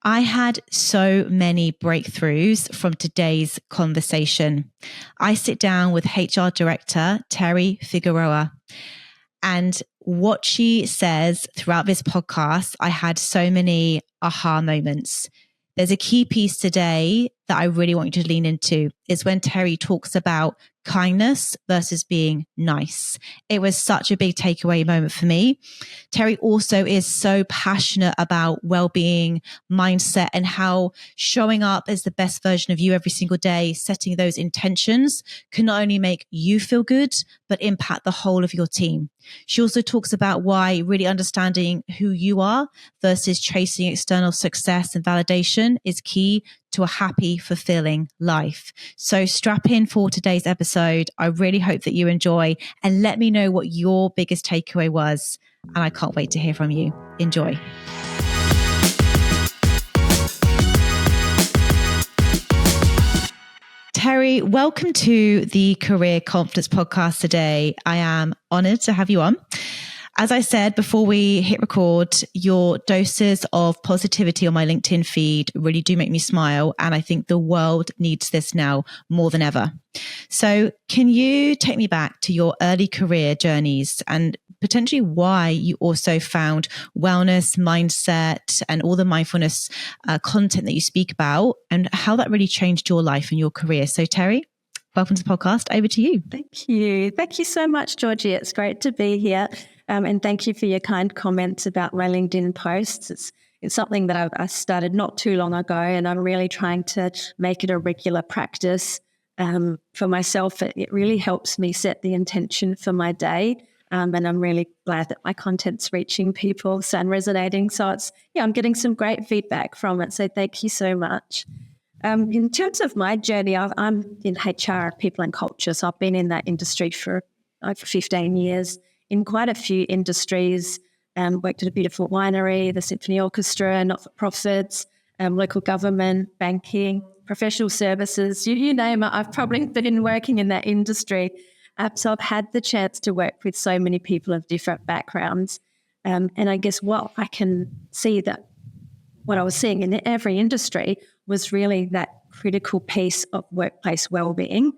I had so many breakthroughs from today's conversation. I sit down with HR Director Terri Figueroa, and what she says throughout this podcast, I had so many aha moments. There's a key piece today that I really want you to lean into is when Terri talks about kindness versus being nice. It was such a big takeaway moment for me. Terri also is so passionate about well-being, mindset, and how showing up as the best version of you every single day, setting those intentions can not only make you feel good, but impact the whole of your team. She also talks about why really understanding who you are versus chasing external success and validation is key to a happy, fulfilling life. So strap in for today's episode. I really hope that you enjoy, and let me know what your biggest takeaway was. And I can't wait to hear from you. Enjoy. Terri, welcome to the Career Confidence Podcast today. I am honored to have you on. As I said before we hit record, your doses of positivity on my LinkedIn feed really do make me smile. And I think the world needs this now more than ever. So can you take me back to your early career journeys and potentially why you also found wellness, mindset, and all the mindfulness content that you speak about, and how that really changed your life and your career? So Terri, welcome to the podcast. Over to you. Thank you. Thank you so much, Georgie. It's great to be here. And thank you for your kind comments about my LinkedIn posts. It's something that I started not too long ago, and I'm really trying to make it a regular practice for myself. It really helps me set the intention for my day. And I'm really glad that my content's reaching people and resonating. So I'm getting some great feedback from it. So thank you so much. In terms of my journey, I'm in HR, people and culture. So I've been in that industry for over 15 years in quite a few industries. Worked at a beautiful winery, the symphony orchestra, not-for-profits, local government, banking, professional services, you name it. I've probably been working in that industry. So I've had the chance to work with so many people of different backgrounds. And I guess what I can see that what I was seeing in every industry was really that critical piece of workplace well-being.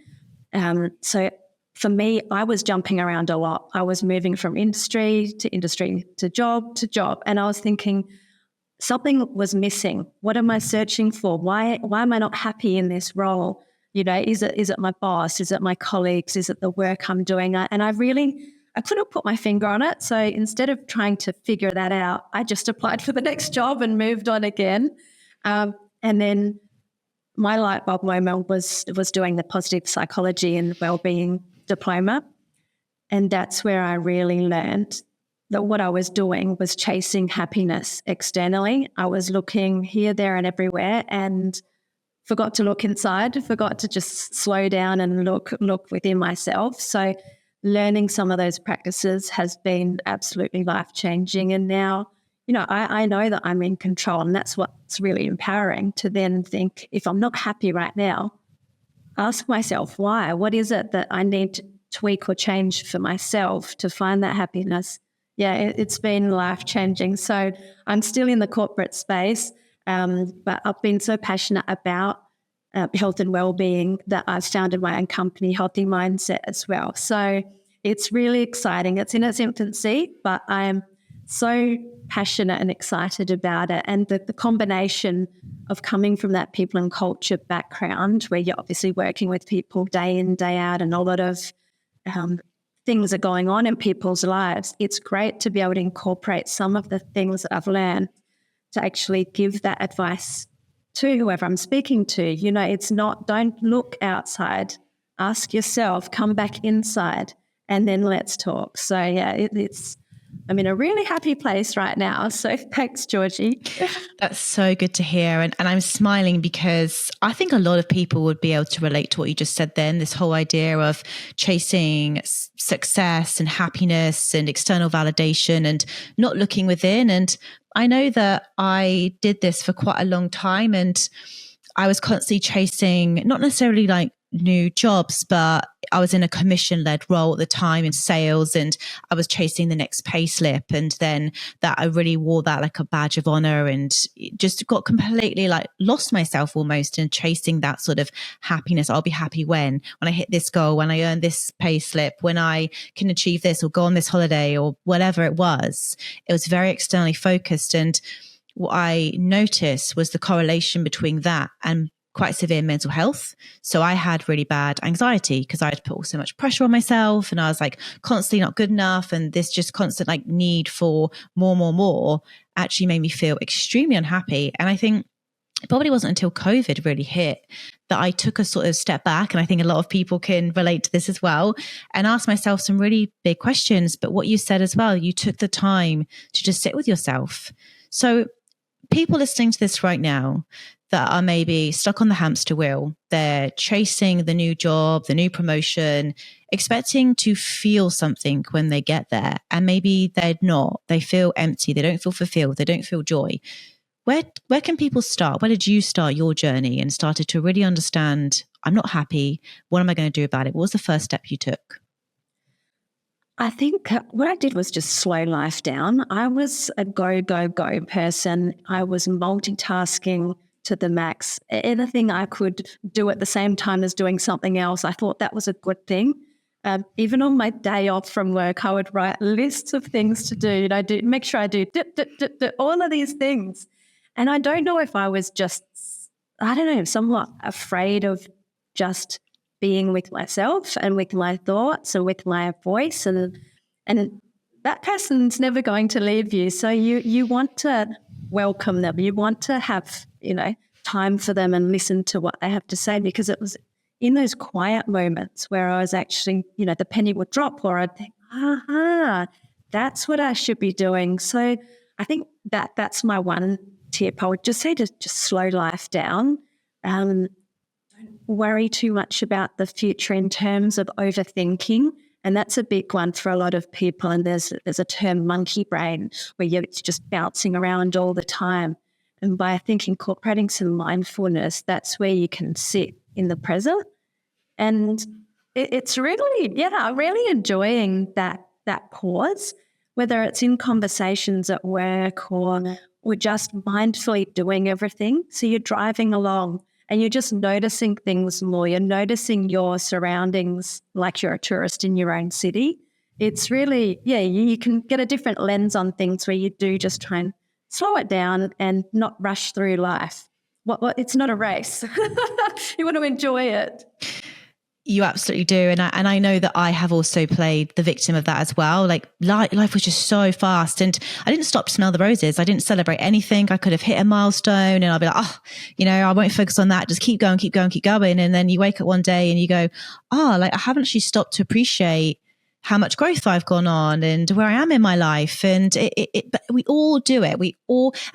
So for me, I was jumping around a lot. I was moving from industry to job to job. And I was thinking something was missing. What am I searching for? Why am I not happy in this role? Is it my boss? Is it my colleagues? Is it the work I'm doing? And I couldn't put my finger on it. So instead of trying to figure that out, I just applied for the next job and moved on again. And then my light bulb moment was doing the positive psychology and wellbeing diploma. And that's where I really learned that what I was doing was chasing happiness externally. I was looking here, there, and everywhere, and forgot to look inside, forgot to just slow down and look within myself. So learning some of those practices has been absolutely life-changing. And now, I know that I'm in control, and that's what's really empowering, to then think, if I'm not happy right now, ask myself why. What is it that I need to tweak or change for myself to find that happiness? Yeah, it's been life-changing. So I'm still in the corporate space, but I've been so passionate about health and well-being that I've founded my own company, Healthy Mindset, as well. So it's really exciting. It's in its infancy, but I am so passionate and excited about it. And the combination of coming from that people and culture background, where you're obviously working with people day in, day out, and a lot of things are going on in people's lives, it's great to be able to incorporate some of the things that I've learned to actually give that advice to whoever I'm speaking to. It's not, don't look outside, ask yourself, come back inside, and then let's talk. So yeah, I'm in a really happy place right now. So thanks, Georgie. That's so good to hear. And I'm smiling because I think a lot of people would be able to relate to what you just said then, this whole idea of chasing success and happiness and external validation and not looking within. And I know that I did this for quite a long time, and I was constantly chasing, not necessarily like new jobs, but I was in a commission-led role at the time in sales, and I was chasing the next pay slip. And then that I really wore that like a badge of honor, and just got completely like lost myself almost in chasing that sort of happiness. I'll be happy when I hit this goal, when I earn this pay slip, when I can achieve this or go on this holiday or whatever it was. It was very externally focused. And what I noticed was the correlation between that and quite severe mental health. So I had really bad anxiety because I had put so much pressure on myself, and I was like constantly not good enough. And this just constant like need for more actually made me feel extremely unhappy. And I think it probably wasn't until COVID really hit that I took a sort of step back. And I think a lot of people can relate to this as well, and ask myself some really big questions. But what you said as well, you took the time to just sit with yourself. So people listening to this right now that are maybe stuck on the hamster wheel, they're chasing the new job, the new promotion, expecting to feel something when they get there. And maybe they're not. They feel empty. They don't feel fulfilled. They don't feel joy. Where can people start? Where did you start your journey and started to really understand, I'm not happy. What am I going to do about it? What was the first step you took? I think what I did was just slow life down. I was a go, go, go person. I was multitasking to the max. Anything I could do at the same time as doing something else, I thought that was a good thing. Even on my day off from work, I would write lists of things to do. Make sure I do all of these things. And I don't know if I was just, I don't know, somewhat afraid of just being with myself and with my thoughts and with my voice, and that person's never going to leave you. So you want to welcome them. You want to have, time for them and listen to what they have to say, because it was in those quiet moments where I was actually, the penny would drop, or I'd think, that's what I should be doing. So I think that's my one tip. I would just say to just slow life down. Don't worry too much about the future in terms of overthinking. And that's a big one for a lot of people. And there's a term, monkey brain, where it's just bouncing around all the time. And by incorporating some mindfulness, that's where you can sit in the present. And it's really, I'm really enjoying that pause, whether it's in conversations at work or we're just mindfully doing everything. So you're driving along and you're just noticing things more. You're noticing your surroundings like you're a tourist in your own city. It's really, you can get a different lens on things where you do just try and slow it down and not rush through life. It's not a race. You want to enjoy it. You absolutely do. And I know that I have also played the victim of that as well. Like life was just so fast, and I didn't stop to smell the roses. I didn't celebrate anything. I could have hit a milestone and I'll be like, I won't focus on that. Just keep going. And then you wake up one day and you go, I haven't actually stopped to appreciate how much growth I've gone on and where I am in my life. And but we all do it.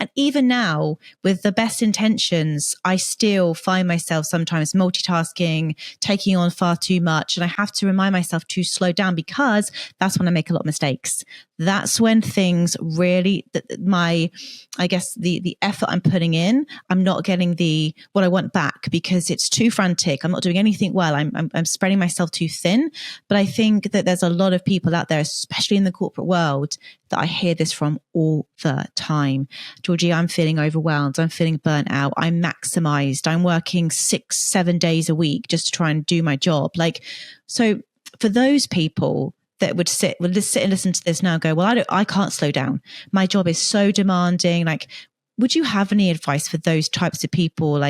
And even now with the best intentions, I still find myself sometimes multitasking, taking on far too much. And I have to remind myself to slow down, because that's when I make a lot of mistakes. That's when things really, I guess the effort I'm putting in, I'm not getting what I want back, because it's too frantic. I'm not doing anything well. I'm spreading myself too thin. But I think that there's a lot of people out there, especially in the corporate world, that I hear this from all the time. Georgie, I'm feeling overwhelmed. I'm feeling burnt out. I'm maximized. I'm working 6-7 days a week just to try and do my job. So for those people that would sit and listen to this now and go, well, I can't slow down. My job is so demanding. Would you have any advice for those types of people?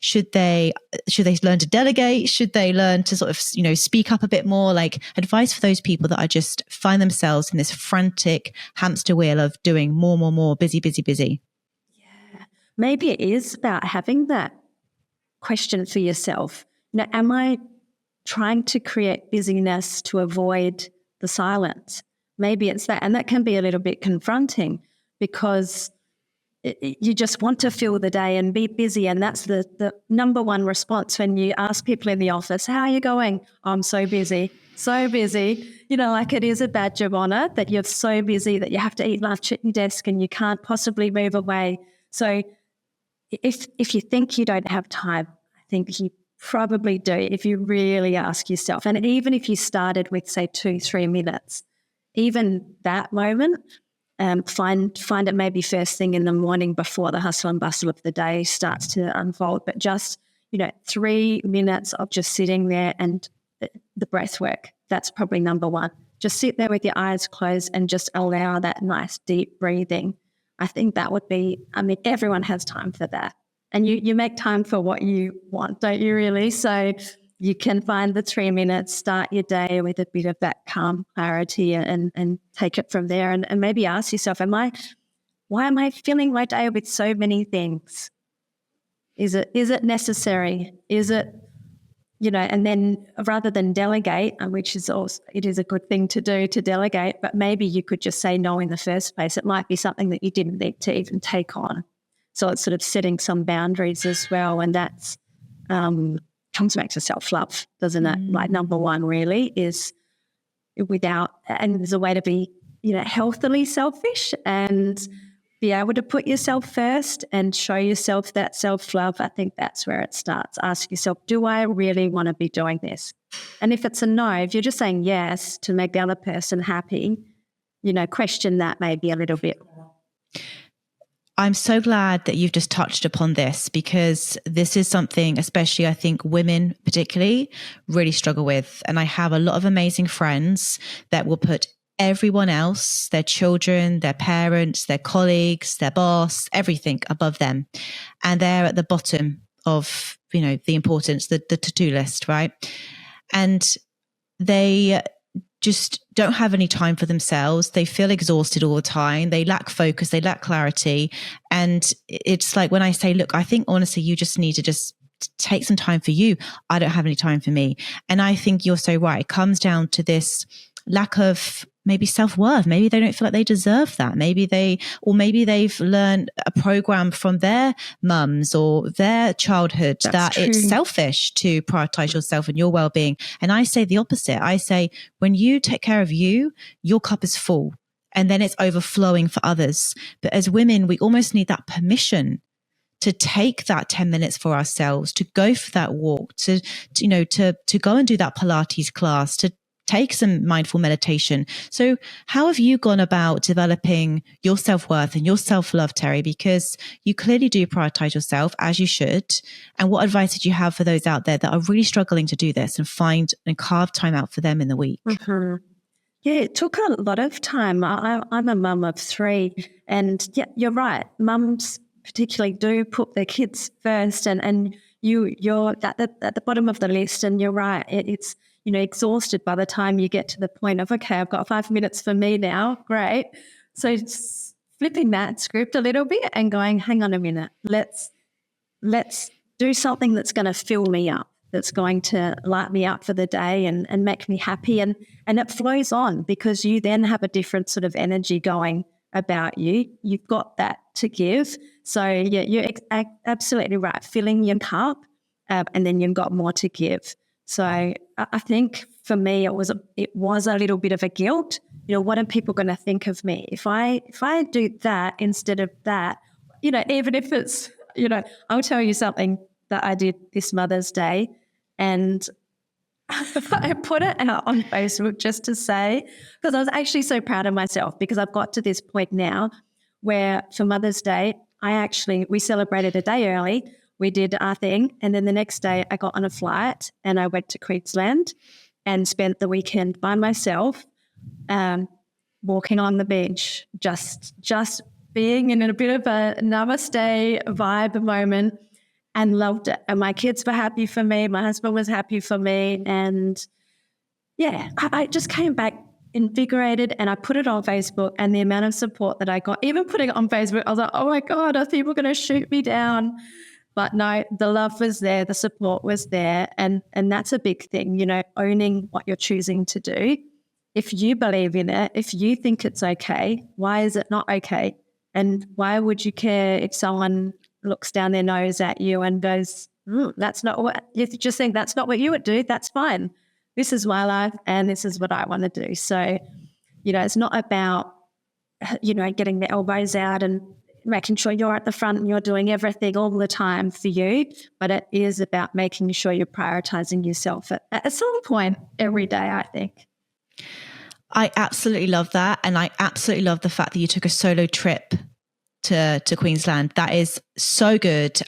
Should they learn to delegate? Should they learn to sort of, speak up a bit more? Advice for those people that are just find themselves in this frantic hamster wheel of doing more, busy. Yeah. Maybe it is about having that question for yourself. Now, am I trying to create busyness to avoid the silence? Maybe it's that. And that can be a little bit confronting, because you just want to fill the day and be busy. And that's the number one response when you ask people in the office, how are you going? I'm so busy. It is a badge of honor that you're so busy that you have to eat lunch at your desk and you can't possibly move away. So if you think you don't have time, I think you probably do if you really ask yourself. And even if you started with, say, 2-3 minutes, even that moment, find it maybe first thing in the morning before the hustle and bustle of the day starts to unfold. But just, 3 minutes of just sitting there and the breath work, that's probably number one. Just sit there with your eyes closed and just allow that nice deep breathing. I think that would be, everyone has time for that. And you make time for what you want, don't you really? So you can find the 3 minutes, start your day with a bit of that calm clarity and take it from there. And maybe ask yourself, why am I filling my day with so many things? Is it necessary? Is it, and then rather than delegate, which is also, it is a good thing to do to delegate, but maybe you could just say no in the first place. It might be something that you didn't need to even take on. So it's sort of setting some boundaries as well. And that's comes back to self-love, doesn't it? Like number one really is and there's a way to be, healthily selfish and be able to put yourself first and show yourself that self-love. I think that's where it starts. Ask yourself, do I really want to be doing this? And if it's a no, if you're just saying yes to make the other person happy, question that maybe a little bit. I'm so glad that you've just touched upon this, because this is something, especially I think women particularly, really struggle with. And I have a lot of amazing friends that will put everyone else, their children, their parents, their colleagues, their boss, everything above them. And they're at the bottom of, the importance, the to-do list, right? And they just don't have any time for themselves. They feel exhausted all the time. They lack focus. They lack clarity. And it's like when I say, look, I think honestly, you just need to just take some time for you. I don't have any time for me. And I think you're so right. It comes down to this lack of maybe self-worth. Maybe they don't feel like they deserve that. Maybe they've learned a program from their mums or their childhood that it's selfish to prioritize yourself and your well-being. And I say the opposite. I say, when you take care of you, your cup is full and then it's overflowing for others. But as women, we almost need that permission to take that 10 minutes for ourselves, to go for that walk, to go and do that Pilates class, to take some mindful meditation. So how have you gone about developing your self-worth and your self-love, Terri? Because you clearly do prioritize yourself, as you should. And what advice did you have for those out there that are really struggling to do this and find and carve time out for them in the week? Mm-hmm. Yeah, it took a lot of time. I'm a mum of 3, and yeah, you're right. Mums particularly do put their kids first, and you're at the bottom of the list. And you're right. It's exhausted by the time you get to the point of, okay, I've got 5 minutes for me now. Great. So flipping that script a little bit and going, hang on a minute, let's do something that's going to fill me up, that's going to light me up for the day and make me happy. And it flows on, because you then have a different sort of energy going about you. You've got that to give. So yeah, you're absolutely right. Filling your cup, and then you've got more to give. So I think for me, it was a little bit of a guilt. What are people going to think of me if I do that instead of that? Even if it's, I'll tell you something that I did this Mother's Day, and I put it out on Facebook just to say, because I was actually so proud of myself, because I've got to this point now where for Mother's Day, we celebrated a day early. We did our thing. And then the next day I got on a flight and I went to Queensland and spent the weekend by myself, walking on the beach, just being in a bit of a namaste vibe moment, and loved it. And my kids were happy for me. My husband was happy for me. And yeah, I just came back invigorated, and I put it on Facebook, and the amount of support that I got, even putting it on Facebook, I was like, oh my God, are people going to shoot me down? But no, the love was there, the support was there. And that's a big thing, owning what you're choosing to do. If you believe in it, if you think it's okay, why is it not okay? And why would you care if someone looks down their nose at you and goes, that's not what, you just think that's not what you would do, that's fine. This is my life and this is what I want to do. So, it's not about, getting the elbows out and making sure you're at the front and you're doing everything all the time for you, but it is about making sure you're prioritizing yourself at some point every day, I think. I absolutely love that. And I absolutely love the fact that you took a solo trip to Queensland. That is so good.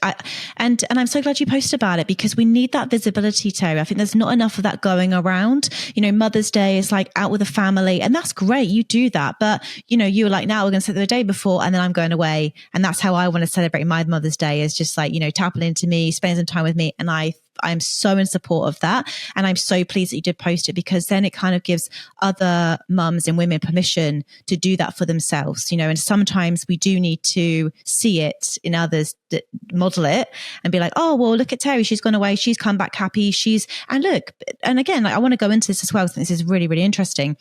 And I'm so glad you posted about it, because we need that visibility, Terri. I think there's not enough of that going around. You know, Mother's Day is like out with the family, and that's great. You do that. But, you know, you were like, now we're going to set the day before and then I'm going away. And that's how I want to celebrate my Mother's Day, is just like, you know, tapping into me, spending some time with me. And I'm so in support of that. And I'm so pleased that you did post it, because then it kind of gives other mums and women permission to do that for themselves, you know. And sometimes we do need to see it in others that model it and be like, oh, well, look at Terri. She's gone away. She's come back happy. And look, and again, like, I want to go into this as well, because this is really, really interesting.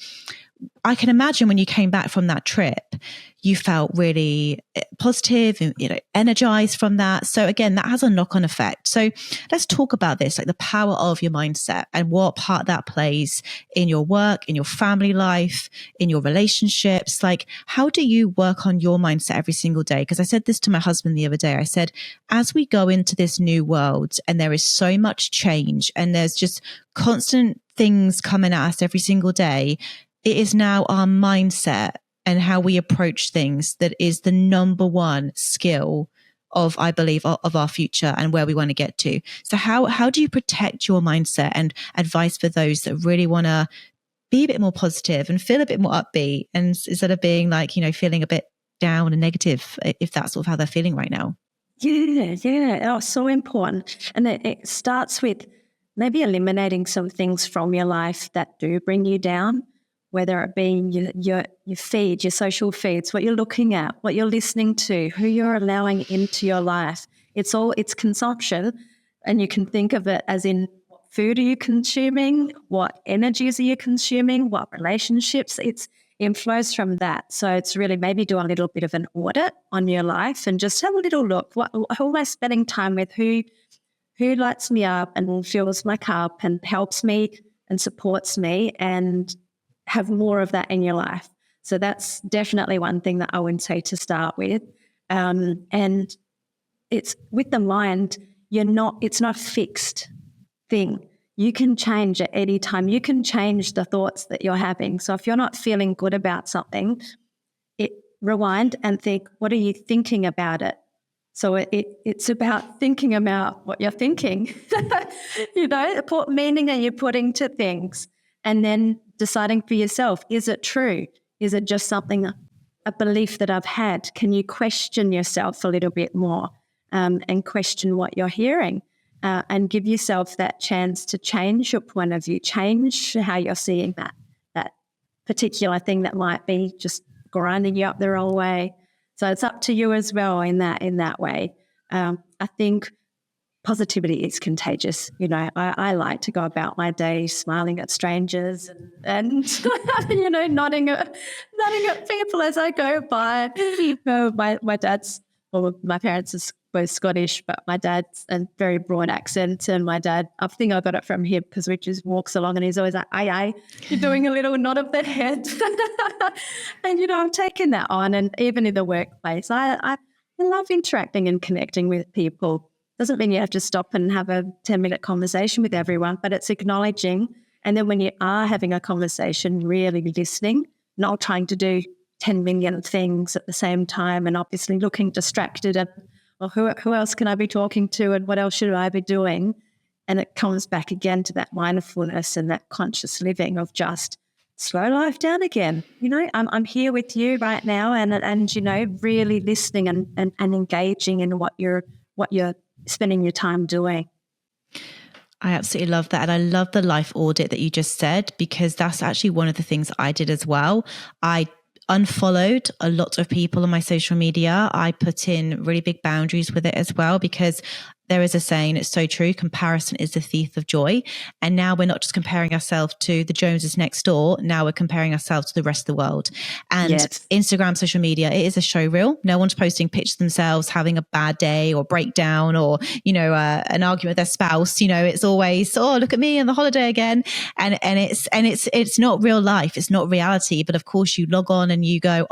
I can imagine when you came back from that trip, you felt really positive and, you know, energized from that. So again, that has a knock-on effect. So let's talk about this, like the power of your mindset and what part that plays in your work, in your family life, in your relationships. Like, how do you work on your mindset every single day? Because I said this to my husband the other day. I said, as we go into this new world and there is so much change and there's just constant things coming at us every single day, it is now our mindset and how we approach things that is the number one skill of, I believe, of our future and where we want to get to. So how do you protect your mindset, and advice for those that really want to be a bit more positive and feel a bit more upbeat, and instead of being like, you know, feeling a bit down and negative, if that's sort of how they're feeling right now? Yeah. Oh, so important. And it starts with maybe eliminating some things from your life that do bring you down, whether it be your feed, your social feeds, what you're looking at, what you're listening to, who you're allowing into your life. It's consumption, and you can think of it as in, what food are you consuming, what energies are you consuming, what relationships. It flows from that. So it's really maybe do a little bit of an audit on your life and just have a little look. Who am I spending time with? Who lights me up and fills my cup and helps me and supports me, and have more of that in your life. So that's definitely one thing that I would say to start with. And it's with the mind, it's not a fixed thing. You can change at any time. You can change the thoughts that you're having. So if you're not feeling good about something, rewind and think, what are you thinking about it? So it's about thinking about what you're thinking. You know, what meaning are you putting to things? And then deciding for yourself, is it true? Is it just something, a belief that I've had? Can you question yourself a little bit more, and question what you're hearing, and give yourself that chance to change your point of view, change how you're seeing that particular thing that might be just grinding you up the wrong way. So it's up to you as well in that way. I think positivity is contagious. You know, I like to go about my day smiling at strangers and you know, nodding at people as I go by. My dad's, well, my parents are both Scottish, but my dad's a very broad accent, and my dad, I think I got it from him, because Rich just walks along and he's always like, aye, aye, you're doing a little nod of the head. And, you know, I'm taking that on. And even in the workplace, I love interacting and connecting with people. Doesn't mean you have to stop and have a 10-minute conversation with everyone, but it's acknowledging. And then when you are having a conversation, really listening, not trying to do 10 million things at the same time, and obviously looking distracted and, well, who else can I be talking to, and what else should I be doing? And it comes back again to that mindfulness and that conscious living of just slow life down again. You know, I'm here with you right now, and you know, really listening and engaging in what you're spending your time doing. I absolutely love that. And I love the life audit that you just said, because that's actually one of the things I did as well. I unfollowed a lot of people on my social media. I put in really big boundaries with it as well, because There is a saying, it's so true, comparison is the thief of joy. And now we're not just comparing ourselves to the Joneses next door. Now we're comparing ourselves to the rest of the world. And Yes. Instagram, social media, it is a show reel. No one's posting pictures of themselves having a bad day or breakdown or, an argument with their spouse. It's always, oh, look at me on the holiday again. And it's not real life. It's not reality. But of course you log on and you go,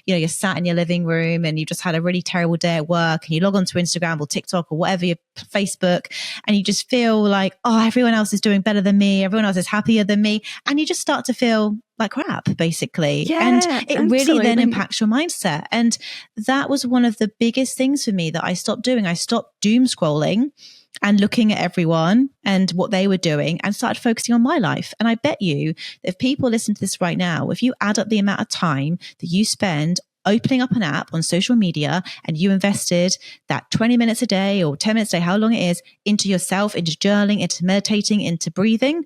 you're sat in your living room and you've just had a really terrible day at work, and you log onto Instagram or TikTok or whatever, your Facebook, and you just feel like, everyone else is doing better than me. Everyone else is happier than me. And you just start to feel like crap, basically. Yeah, and it absolutely. really then impacts your mindset. And that was one of the biggest things for me that I stopped doing. I stopped doom scrolling and looking at everyone and what they were doing and started focusing on my life. And I bet you that if people listen to this right now, if you add up the amount of time that you spend opening up an app on social media and you invested that 20 minutes a day or 10 minutes a day, how long it is, into yourself, into journaling, into meditating, into breathing,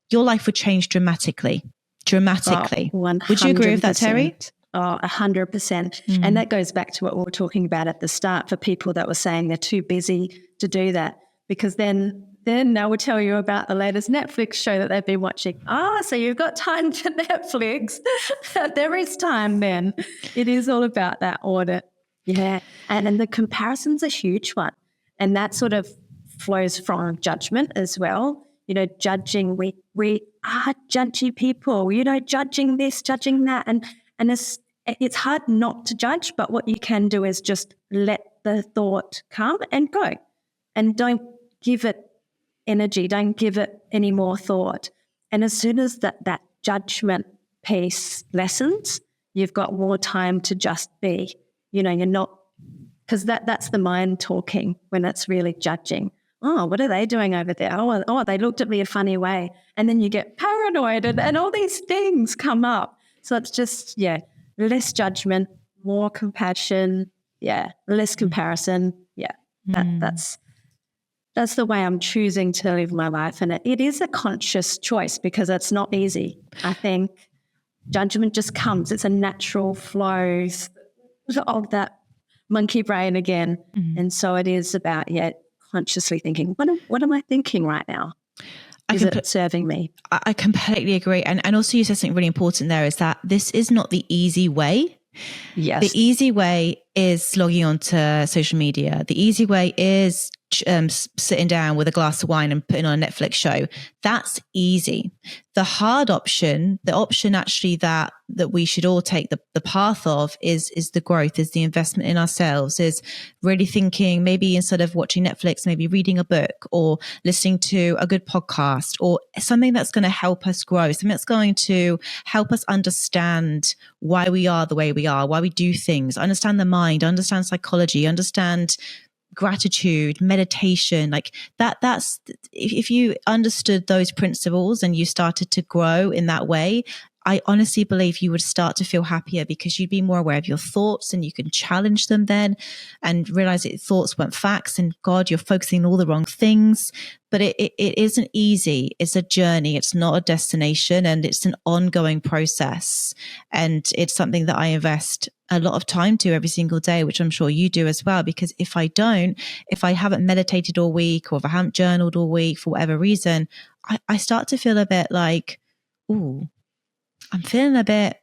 your life would change dramatically. Dramatically. 100%. Would you agree with that, Terri? 100%. And that goes back to what we were talking about at the start for people that were saying they're too busy to do that, because then I will tell you about the latest Netflix show that they've been watching. So you've got time to Netflix. There is time then. It is all about that audit. Yeah. And the comparison's a huge one. And that sort of flows from judgment as well. Judging, we are judgy people, judging this, judging that. And it's hard not to judge, but what you can do is just let the thought come and go, and don't give it energy, don't give it any more thought. And as soon as that judgment piece lessens, you've got more time to just be. You're not, because that's the mind talking when it's really judging. Oh, what are they doing over there? Oh, they looked at me a funny way. And then you get paranoid and all these things come up. So it's just, less judgment, more compassion, less comparison. That's the way I'm choosing to live my life. And it is a conscious choice because it's not easy. I think judgment just comes. It's a natural flow of that monkey brain again. And so it is about, consciously thinking, what am I thinking right now? Is it serving me? I completely agree. And also you said something really important there, is that this is not the easy way. Yes. The easy way is logging onto social media. The easy way is sitting down with a glass of wine and putting on a Netflix show. That's easy. The hard option, the option actually that we should all take the path of is the growth, is the investment in ourselves, is really thinking, maybe instead of watching Netflix, maybe reading a book or listening to a good podcast or something that's going to help us grow, something that's going to help us understand why we are the way we are, why we do things, understand the mind, understand psychology, understand gratitude, meditation, like that's if you understood those principles and you started to grow in that way, I honestly believe you would start to feel happier because you'd be more aware of your thoughts and you can challenge them then and realize that thoughts weren't facts and God, you're focusing on all the wrong things. But it isn't easy. It's a journey. It's not a destination, and it's an ongoing process. And it's something that I invest a lot of time to every single day, which I'm sure you do as well. Because if I haven't meditated all week, or if I haven't journaled all week for whatever reason, I start to feel a bit like, ooh, I'm feeling a bit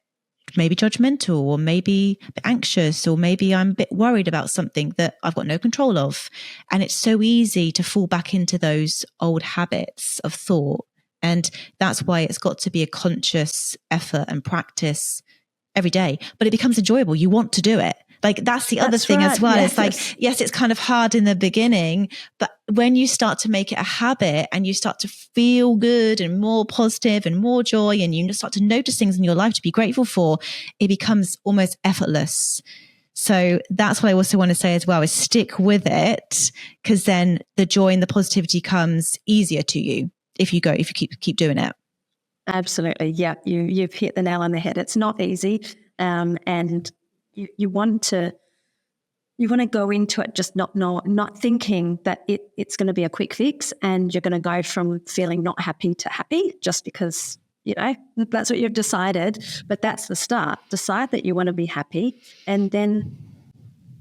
maybe judgmental, or maybe a bit anxious, or maybe I'm a bit worried about something that I've got no control of. And it's so easy to fall back into those old habits of thought. And that's why it's got to be a conscious effort and practice every day, but it becomes enjoyable. You want to do it. Like that's the other thing as well. Yes. It's like, yes, it's kind of hard in the beginning, but when you start to make it a habit and you start to feel good and more positive and more joy, and you start to notice things in your life to be grateful for, it becomes almost effortless. So that's what I also want to say as well, is stick with it, because then the joy and the positivity comes easier to you if you keep doing it. Absolutely. Yeah. You've hit the nail on the head. It's not easy. And you want to go into it just not thinking that it's going to be a quick fix and you're going to go from feeling not happy to happy just because, that's what you've decided. But that's the start. Decide that you want to be happy and then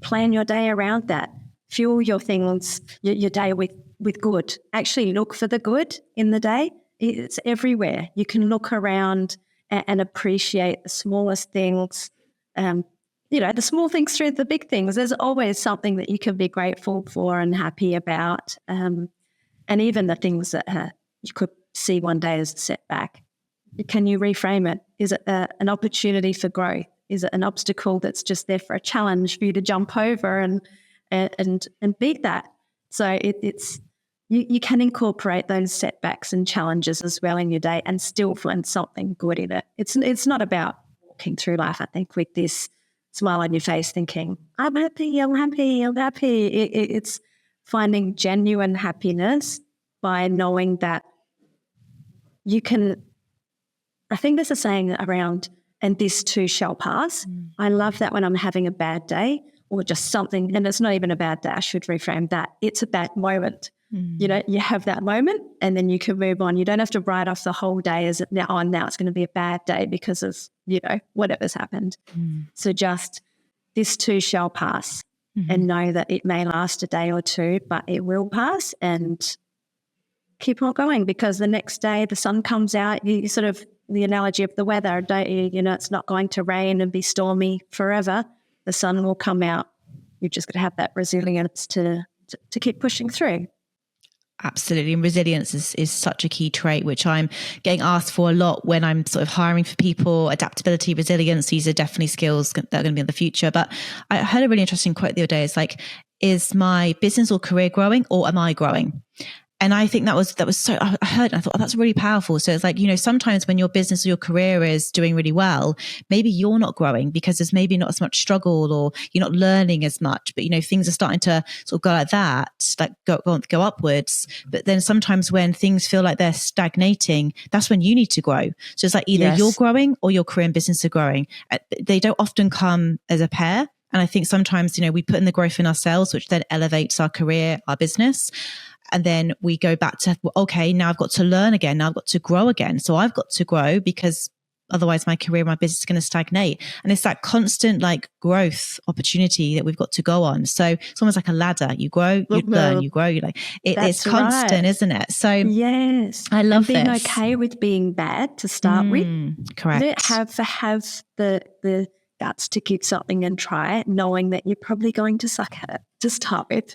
plan your day around that. fuel your things, your day with good. Actually look for the good in the day. It's everywhere. You can look around and appreciate the smallest things, the small things through the big things. There's always something that you can be grateful for and happy about. And even the things that you could see one day as a setback. Can you reframe it? Is it an opportunity for growth? Is it an obstacle that's just there for a challenge for you to jump over and beat that? So it's you can incorporate those setbacks and challenges as well in your day and still find something good in it. It's not about walking through life, I think, with this smile on your face thinking, I'm happy. It's finding genuine happiness by knowing that you can. I think there's a saying around, and this too shall pass. I love that when I'm having a bad day or just something, and it's not even a bad day, I should reframe that. It's a bad moment. You have that moment and then you can move on. You don't have to write off the whole day as now it's going to be a bad day because of, whatever's happened. So just this too shall pass and know that it may last a day or two, but it will pass, and keep on going, because the next day the sun comes out. You sort of, the analogy of the weather, don't you? It's not going to rain and be stormy forever. The sun will come out. You've just got to have that resilience to keep pushing through. Absolutely. And resilience is such a key trait, which I'm getting asked for a lot when I'm sort of hiring for people. Adaptability, resilience, these are definitely skills that are going to be in the future. But I heard a really interesting quote the other day. It's like, is my business or career growing, or am I growing? And I think that was so, I heard and I thought, oh, that's really powerful. So it's like, sometimes when your business or your career is doing really well, maybe you're not growing because there's maybe not as much struggle, or you're not learning as much, but things are starting to sort of go like that, like go upwards. But then sometimes when things feel like they're stagnating, that's when you need to grow. So it's like either you're growing or your career and business are growing. They don't often come as a pair. And I think sometimes, we put in the growth in ourselves, which then elevates our career, our business. And then we go back to, okay, now I've got to learn again. Now I've got to grow again. So I've got to grow, because otherwise my career, my business is going to stagnate. And it's that constant growth opportunity that we've got to go on. So it's almost like a ladder. You grow, you learn, you grow. It's constant, right, isn't it? So yes, I love being this. okay with being bad to start with. Correct. Have the guts to keep something and try it, knowing that you're probably going to suck at it to start with.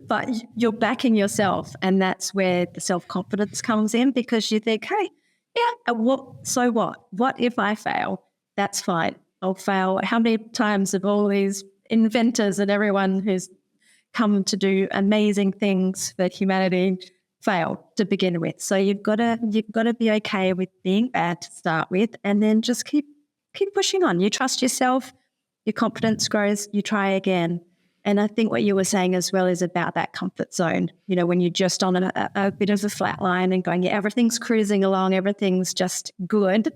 But you're backing yourself, and that's where the self-confidence comes in, because you think, hey, so what? What if I fail? That's fine. I'll fail. How many times have all these inventors and everyone who's come to do amazing things for humanity failed to begin with? So you've got to be okay with being bad to start with, and then just keep pushing on. You trust yourself, your confidence grows, you try again. And I think what you were saying as well is about that comfort zone. When you're just on a bit of a flat line and going, everything's cruising along, everything's just good,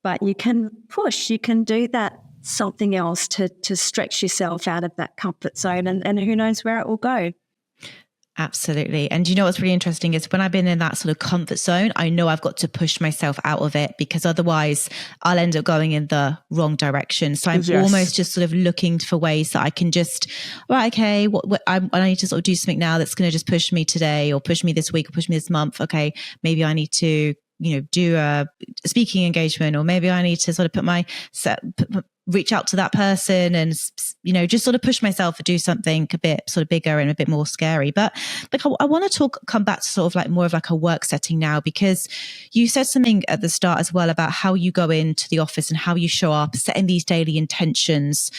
but you can push, you can do that something else to stretch yourself out of that comfort zone, and who knows where it will go. Absolutely. And what's really interesting is when I've been in that sort of comfort zone, I know I've got to push myself out of it, because otherwise I'll end up going in the wrong direction. So I'm almost just sort of looking for ways that I can just, right, okay, I need to sort of do something now that's going to just push me today, or push me this week, or push me this month. Okay, maybe I need to, do a speaking engagement, or maybe I need to sort of reach out to that person and, just sort of push myself to do something a bit sort of bigger and a bit more scary. But I want to come back to sort of more of a work setting now, because you said something at the start as well about how you go into the office and how you show up, setting these daily intentions.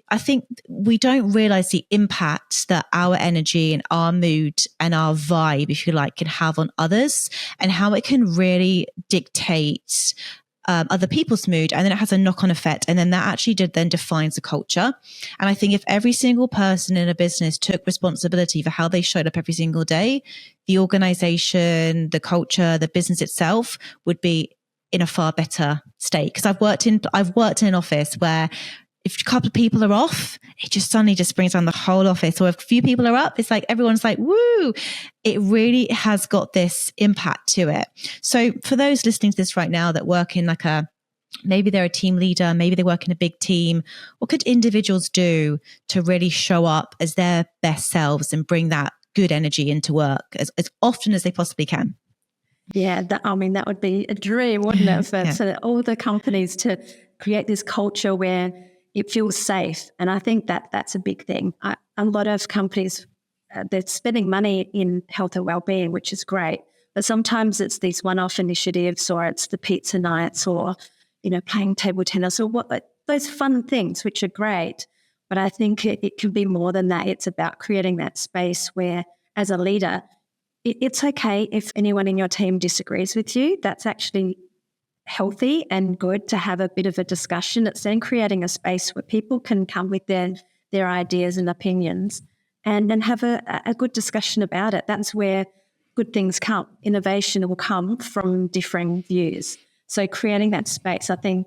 I think we don't realize the impact that our energy and our mood and our vibe, if you like, can have on others, and how it can really dictate other people's mood, and then it has a knock-on effect, and then that actually then defines the culture. And I think if every single person in a business took responsibility for how they showed up every single day, the organization, the culture, the business itself would be in a far better state. Because I've worked in an office where if a couple of people are off, it just suddenly just brings down the whole office. Or if a few people are up, it's like everyone's like, woo. It really has got this impact to it. So for those listening to this right now that work in a maybe they're a team leader, maybe they work in a big team. What could individuals do to really show up as their best selves and bring that good energy into work as often as they possibly can? Yeah, that would be a dream, wouldn't it, for all the companies to create this culture where it feels safe. And I think that that's a big thing. A lot of companies, they're spending money in health and well-being, which is great. But sometimes it's these one-off initiatives, or it's the pizza nights, or, playing table tennis, or those fun things, which are great. But I think it can be more than that. It's about creating that space where, as a leader, it's okay if anyone in your team disagrees with you. That's actually healthy and good to have a bit of a discussion. It's then creating a space where people can come with their ideas and opinions and have a good discussion about it. That's where good things come. Innovation will come from differing views. So creating that space, I think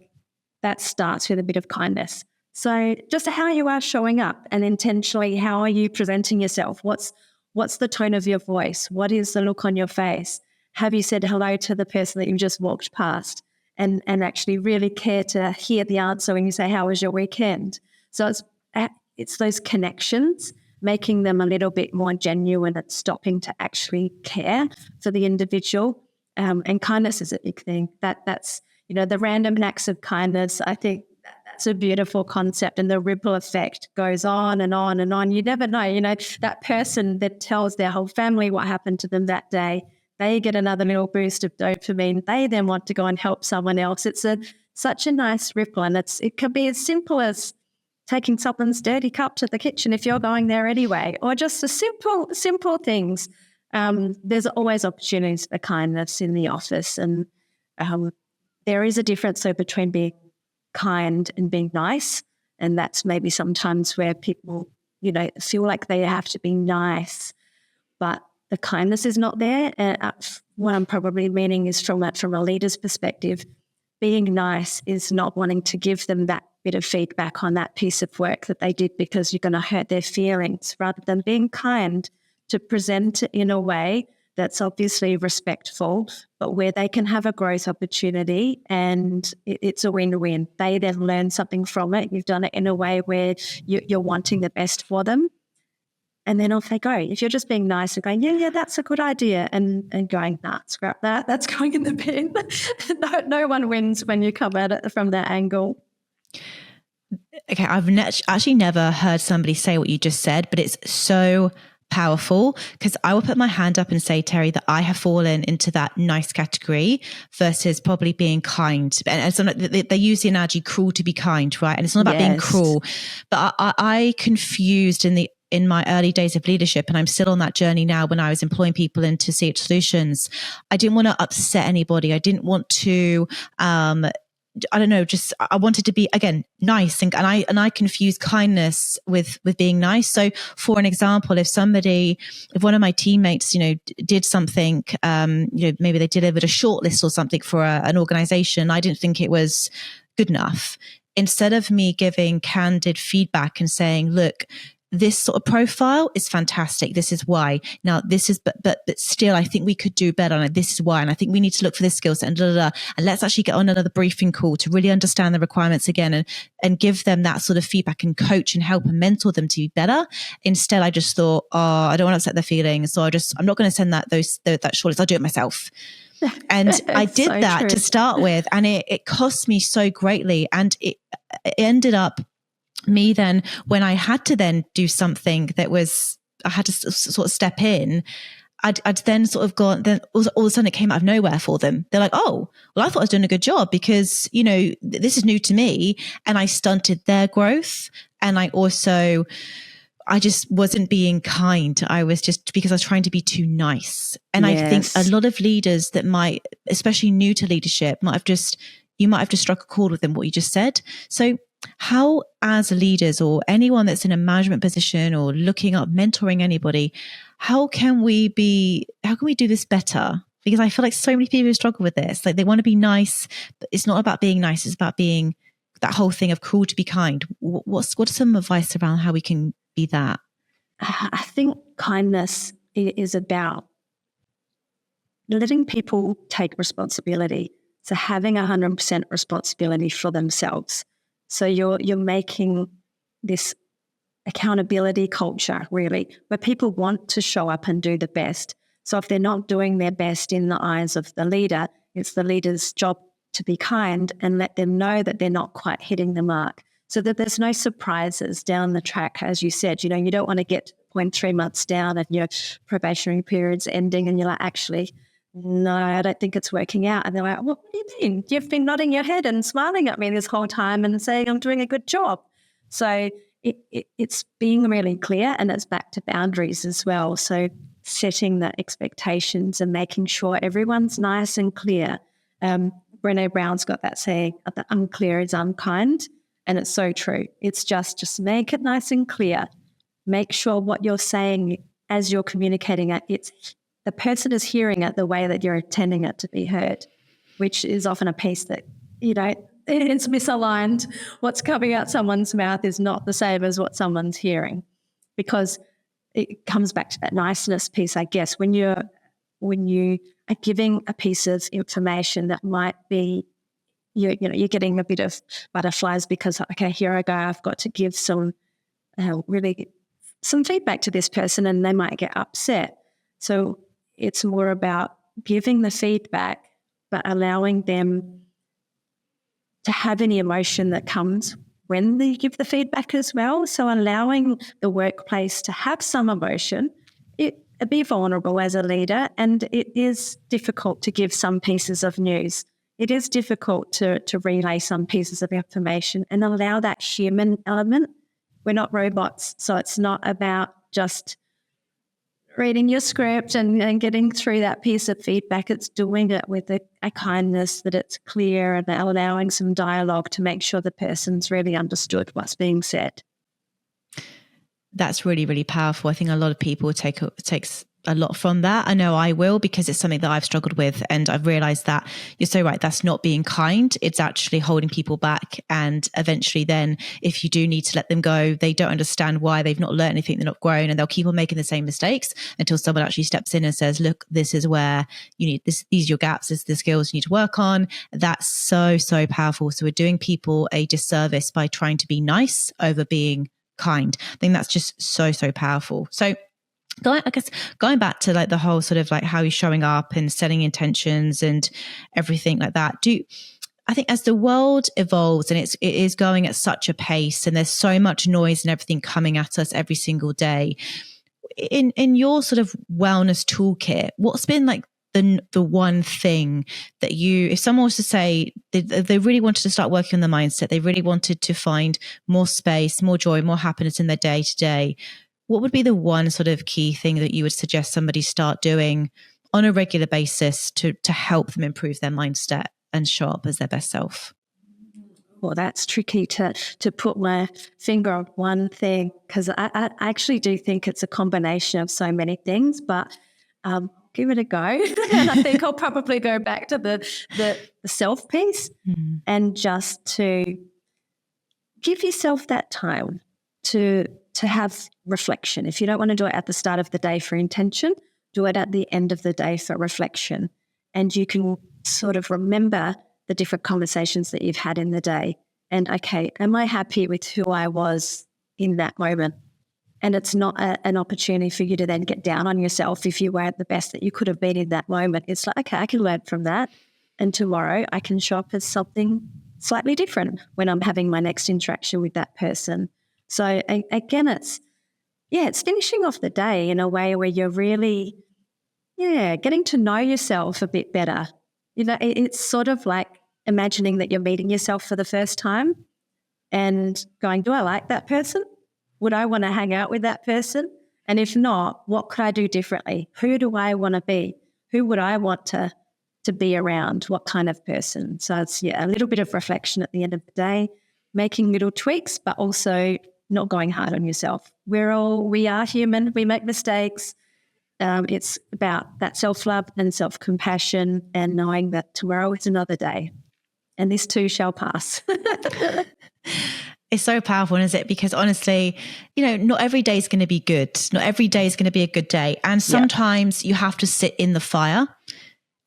that starts with a bit of kindness. So just how you are showing up, and intentionally, how are you presenting yourself? What's the tone of your voice? What is the look on your face? Have you said hello to the person that you just walked past, and actually really care to hear the answer when you say, how was your weekend? So it's those connections, making them a little bit more genuine and stopping to actually care for the individual. And kindness is a big thing. That's the random acts of kindness. I think that's a beautiful concept, and the ripple effect goes on and on and on. You never know, that person that tells their whole family what happened to them that day, they get another little boost of dopamine. They then want to go and help someone else. It's such a nice ripple, and it can be as simple as taking someone's dirty cup to the kitchen if you're going there anyway, or just the simple things. There's always opportunities for kindness in the office, and there is a difference between being kind and being nice. And that's maybe sometimes where people, feel like they have to be nice, but the kindness is not there. And what I'm probably meaning is from a leader's perspective, being nice is not wanting to give them that bit of feedback on that piece of work that they did because you're going to hurt their feelings, rather than being kind to present it in a way that's obviously respectful, but where they can have a growth opportunity, and it's a win-win. They then learn something from it. You've done it in a way where you're wanting the best for them, and then off they go. If you're just being nice and going, yeah, that's a good idea, and going, nah, scrap that, that's going in the bin. No one wins when you come at it from that angle. Okay, I've actually never heard somebody say what you just said, but it's so powerful, because I will put my hand up and say, Terri, that I have fallen into that nice category versus probably being kind. And so they use the analogy cruel to be kind, right? And it's not about being cruel, but I confused in my early days of leadership, and I'm still on that journey now, when I was employing people into CH Solutions, I didn't want to upset anybody. I didn't want to, I don't know, just I wanted to be, again, nice, and I confuse kindness with being nice. So for an example, if one of my teammates, did something, maybe they delivered a shortlist or something for an organization, I didn't think it was good enough. Instead of me giving candid feedback and saying, look, this sort of profile is fantastic. This is why. Now, this is, but still, I think we could do better. And this is why. And I think we need to look for this skill set, and and let's actually get on another briefing call to really understand the requirements again, and give them that sort of feedback and coach and help and mentor them to be better. Instead, I just thought, I don't want to upset their feelings, so I'm not going to send that shortlist. I'll do it myself. And I did so that true. To start with, and it cost me so greatly, and it ended up me then, when I had to then do something that was, I had to sort of step in, I'd then sort of gone, then all of a sudden it came out of nowhere for them. They're like, oh, well, I thought I was doing a good job because, this is new to me, and I stunted their growth. And I just wasn't being kind. I was just, because I was trying to be too nice. And yes. I think a lot of leaders that might, especially new to leadership, you might have just struck a chord with them, what you just said. So how, as leaders or anyone that's in a management position or looking up, mentoring anybody, how can we do this better? Because I feel like so many people struggle with this. Like, they want to be nice, but it's not about being nice. It's about being that whole thing of cruel to be kind. What's some advice around how we can be that? I think kindness is about letting people take responsibility. So having 100% responsibility for themselves. So you're making this accountability culture, really, where people want to show up and do the best. So if they're not doing their best in the eyes of the leader, it's the leader's job to be kind and let them know that they're not quite hitting the mark, so that there's no surprises down the track. As you said, you don't want to get to 0.3 months down and your probationary period's ending and you're like, actually, no, I don't think it's working out. And they're like, what do you mean? You've been nodding your head and smiling at me this whole time and saying I'm doing a good job. So it's being really clear, and it's back to boundaries as well. So setting the expectations and making sure everyone's nice and clear. Brené Brown's got that saying, the unclear is unkind. And it's so true. It's just make it nice and clear. Make sure what you're saying as you're communicating it, the person is hearing it the way that you're intending it to be heard, which is often a piece that, it's misaligned. What's coming out someone's mouth is not the same as what someone's hearing, because it comes back to that niceness piece, I guess. When you are giving a piece of information that might be, you're getting a bit of butterflies because, okay, here I go, I've got to give some feedback to this person and they might get upset. So it's more about giving the feedback, but allowing them to have any emotion that comes when they give the feedback as well. So allowing the workplace to have some emotion, be vulnerable as a leader, and it is difficult to give some pieces of news. It is difficult to relay some pieces of information and allow that human element. We're not robots, so it's not about just reading your script and getting through that piece of feedback. It's doing it with a kindness, that it's clear, and allowing some dialogue to make sure the person's really understood what's being said. That's really, really powerful. I think a lot of people takes a lot from that. I know I will, because it's something that I've struggled with, and I've realized that you're so right. That's not being kind. It's actually holding people back. And eventually then, if you do need to let them go, they don't understand why. They've not learned anything. They're not grown, and they'll keep on making the same mistakes until someone actually steps in and says, look, this is where you need this. These are your gaps. This is the skills you need to work on. That's so, so powerful. So we're doing people a disservice by trying to be nice over being kind. I think that's just so, so powerful. So going back to like the whole sort of like how you're showing up and setting intentions and everything like that. I think as the world evolves, and it is going at such a pace, and there's so much noise and everything coming at us every single day, in your sort of wellness toolkit, what's been like the one thing that if someone was to say they really wanted to start working on the mindset, they really wanted to find more space, more joy, more happiness in their day to day, what would be the one sort of key thing that you would suggest somebody start doing on a regular basis to help them improve their mindset and show up as their best self? Well, that's tricky to put my finger on one thing, because I actually do think it's a combination of so many things, but give it a go. And I think I'll probably go back to the self piece, and just to give yourself that time to have reflection. If you don't want to do it at the start of the day for intention, do it at the end of the day for reflection. And you can sort of remember the different conversations that you've had in the day. And, okay, am I happy with who I was in that moment? And it's not an opportunity for you to then get down on yourself if you weren't the best that you could have been in that moment. It's like, okay, I can learn from that. And tomorrow I can show up as something slightly different when I'm having my next interaction with that person. So again, it's finishing off the day in a way where you're really, getting to know yourself a bit better. It's sort of like imagining that you're meeting yourself for the first time and going, do I like that person? Would I want to hang out with that person? And if not, what could I do differently? Who do I want to be? Who would I want to be around? What kind of person? So it's a little bit of reflection at the end of the day, making little tweaks, but also not going hard on yourself. We are human. We make mistakes. It's about that self-love and self-compassion, and knowing that tomorrow is another day and this too shall pass. It's so powerful, isn't it? Because honestly, not every day is going to be good. Not every day is going to be a good day. And sometimes you have to sit in the fire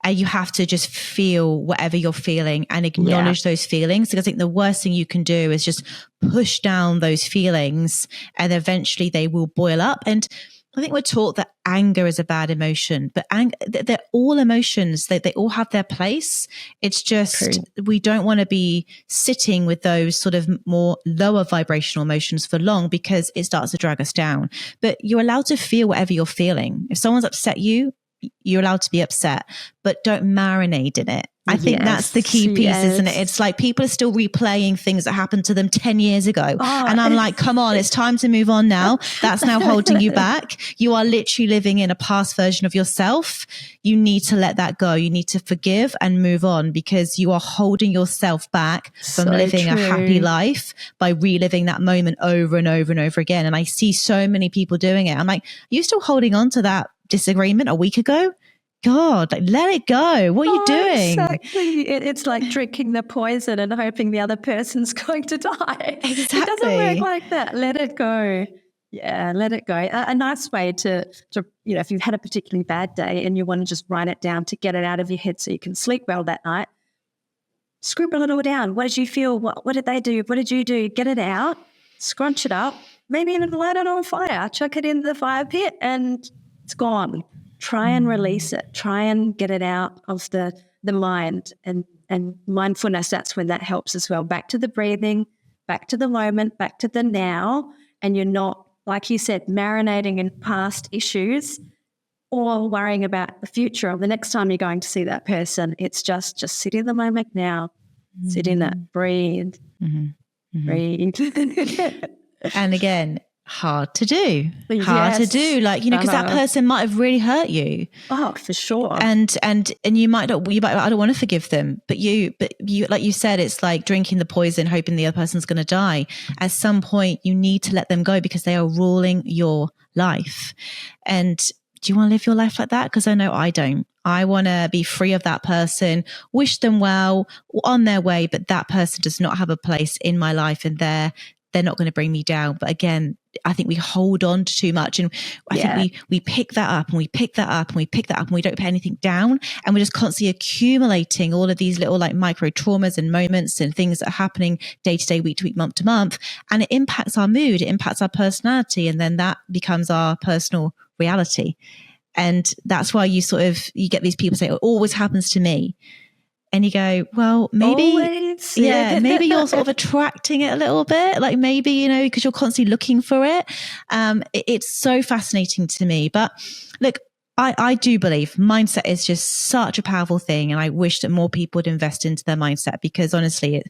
And you have to just feel whatever you're feeling and acknowledge those feelings. Because I think the worst thing you can do is just push down those feelings, and eventually they will boil up. And I think we're taught that anger is a bad emotion, but they're all emotions. They all have their place. It's just we don't want to be sitting with those sort of more lower vibrational emotions for long, because it starts to drag us down. But you're allowed to feel whatever you're feeling. If someone's upset you, you're allowed to be upset, but don't marinate in it. I think that's the key piece, isn't it? It's like people are still replaying things that happened to them 10 years ago. And I'm like, come on, it's time to move on now. That's now holding you back. You are literally living in a past version of yourself. You need to let that go. You need to forgive and move on, because you are holding yourself back from living a happy life by reliving that moment over and over and over again. And I see so many people doing it. I'm like, are you still holding on to that disagreement a week ago? God, like, let it go. What are you doing? Exactly. It's like drinking the poison and hoping the other person's going to die. Exactly. It doesn't work like that. Let it go. Yeah, let it go. A nice way to if you've had a particularly bad day and you want to just write it down to get it out of your head so you can sleep well that night, scribble it all down. What did you feel? What did they do? What did you do? Get it out, scrunch it up, maybe even light it on fire, chuck it into the fire pit, and it's gone. Try and release it. Try and get it out of the mind, and mindfulness. That's when that helps as well. Back to the breathing, back to the moment, back to the now. And you're not, like you said, marinating in past issues or worrying about the future or the next time you're going to see that person. It's just sit in the moment now. Sit in it. Breathe. Breathe. And again, hard to do, like, because that person might have really hurt you. Oh, for sure. And you might not, I don't want to forgive them, but you, like you said, it's like drinking the poison, hoping the other person's going to die. At some point you need to let them go, because they are ruling your life. And do you want to live your life like that? Because I know I don't. I want to be free of that person, wish them well on their way, but that person does not have a place in my life, and they're not going to bring me down. But again, I think we hold on to too much, and I think we pick that up and we pick that up and we pick that up, and we don't put anything down, and we're just constantly accumulating all of these little like micro traumas and moments and things that are happening day to day, week to week, month to month, and it impacts our mood, it impacts our personality, and then that becomes our personal reality. And that's why you get these people say, it always happens to me. And you go, well, maybe, maybe you're sort of attracting it a little bit. Like maybe, because you're constantly looking for it. It's so fascinating to me. But look, I do believe mindset is just such a powerful thing. And I wish that more people would invest into their mindset, because honestly,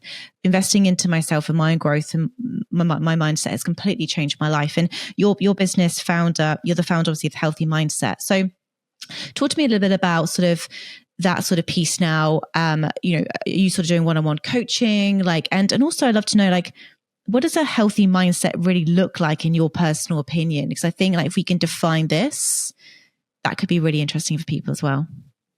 investing into myself and my own growth and my mindset has completely changed my life. And your business founder, you're the founder obviously of Healthy Mindset. So talk to me a little bit about sort of that sort of piece now. You sort of doing one-on-one coaching, like, and also I'd love to know, like, what does a healthy mindset really look like in your personal opinion? Because I think like if we can define this, that could be really interesting for people as well.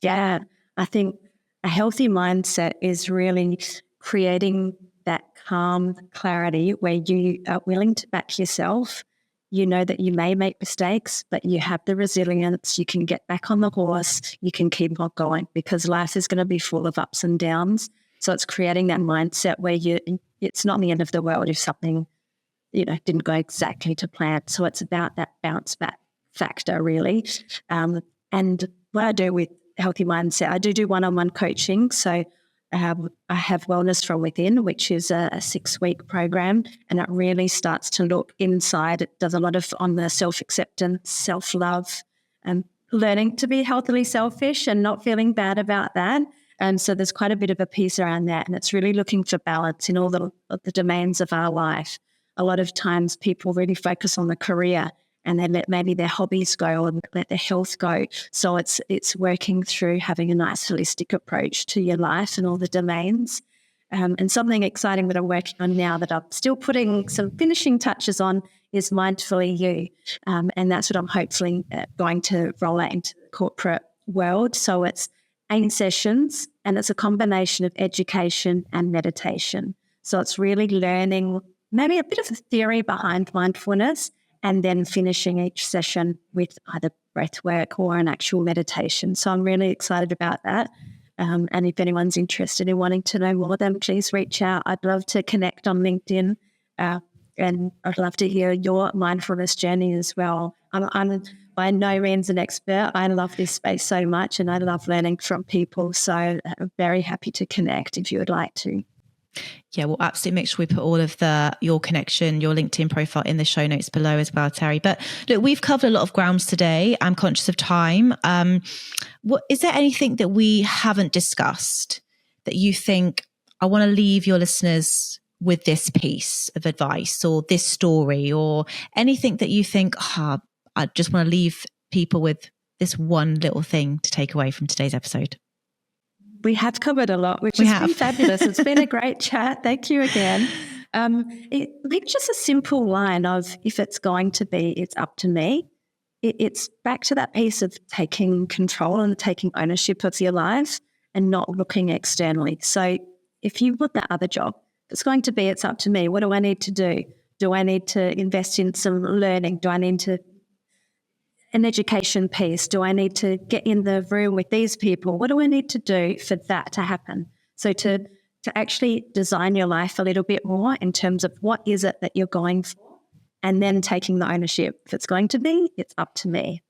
Yeah, I think a healthy mindset is really creating that calm clarity where you are willing to back yourself. You know that you may make mistakes, but you have the resilience. You can get back on the horse. You can keep on going, because life is going to be full of ups and downs. So it's creating that mindset where it's not the end of the world if something, didn't go exactly to plan. So it's about that bounce back factor, really. And what I do with Healthy Mindset, I do one-on-one coaching. So I have Wellness from Within, which is a 6-week program, and it really starts to look inside. It does a lot of on the self-acceptance, self-love, and learning to be healthily selfish and not feeling bad about that. And so there's quite a bit of a piece around that, and it's really looking for balance in all the domains of our life. A lot of times people really focus on the career, and they let maybe their hobbies go or let their health go. So it's working through having a nice holistic approach to your life and all the domains. And something exciting that I'm working on now that I'm still putting some finishing touches on is Mindfully You. And that's what I'm hopefully going to roll out into the corporate world. So it's 8 sessions, and it's a combination of education and meditation. So it's really learning maybe a bit of the theory behind mindfulness, and then finishing each session with either breath work or an actual meditation. So I'm really excited about that. And if anyone's interested in wanting to know more, then please reach out. I'd love to connect on LinkedIn, and I'd love to hear your mindfulness journey as well. I'm by no means an expert. I love this space so much, and I love learning from people. So I'm very happy to connect if you would like to. Yeah, we'll absolutely make sure we put all of your connection, your LinkedIn profile in the show notes below as well, Terri. But look, we've covered a lot of grounds today. I'm conscious of time. Is there anything that we haven't discussed that you think I want to leave your listeners with this piece of advice or this story, or anything that you think, I just want to leave people with this one little thing to take away from today's episode? We have covered a lot, which has been fabulous. It's been a great chat. Thank you again. It's just a simple line of, if it's going to be, it's up to me. It's back to that piece of taking control and taking ownership of your life and not looking externally. So if you want that other job, it's going to be, it's up to me. What do I need to do? Do I need to invest in some learning? Do I need to an education piece? Do I need to get in the room with these people? What do I need to do for that to happen? So to actually design your life a little bit more in terms of what is it that you're going for, and then taking the ownership. If it's going to be, it's up to me.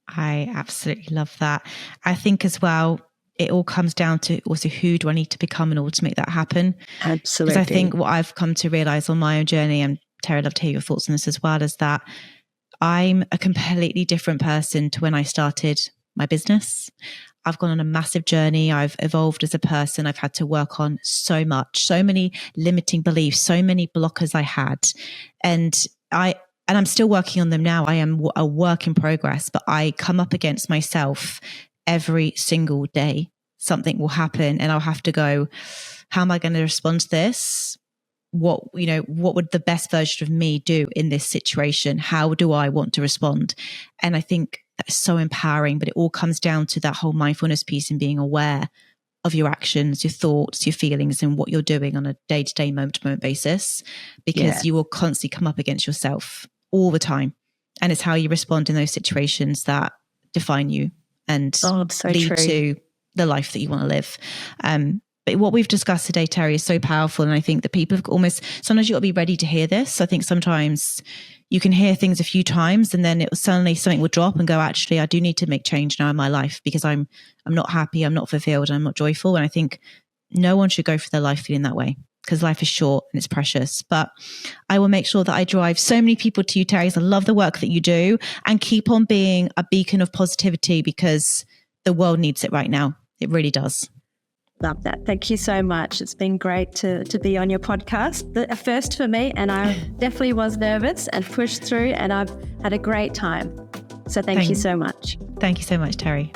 I absolutely love that. I think as well, it all comes down to also, who do I need to become in order to make that happen? Absolutely. Because I think what I've come to realize on my own journey, and Terri, I'd love to hear your thoughts on this as well, is that I'm a completely different person to when I started my business. I've gone on a massive journey. I've evolved as a person. I've had to work on so much, so many limiting beliefs, so many blockers I had. And I'm still working on them now. I am a work in progress, but I come up against myself every single day. Something will happen and I'll have to go, how am I going to respond to this? What would the best version of me do in this situation? How do I want to respond? And I think that's so empowering, but it all comes down to that whole mindfulness piece and being aware of your actions, your thoughts, your feelings, and what you're doing on a day-to-day, moment-to-moment basis, because you will constantly come up against yourself all the time. And it's how you respond in those situations that define you and lead to the life that you want to live. But what we've discussed today, Terri, is so powerful. And I think that people have sometimes you've got to be ready to hear this. I think sometimes you can hear things a few times and then suddenly something will drop and go, actually, I do need to make change now in my life because I'm not happy, I'm not fulfilled, and I'm not joyful. And I think no one should go through their life feeling that way, because life is short and it's precious. But I will make sure that I drive so many people to you, Terri. I love the work that you do, and keep on being a beacon of positivity, because the world needs it right now. It really does. Love that. Thank you so much. It's been great to be on your podcast. A first for me, and I definitely was nervous and pushed through, and I've had a great time. So thank you so much. Thank you so much, Terri.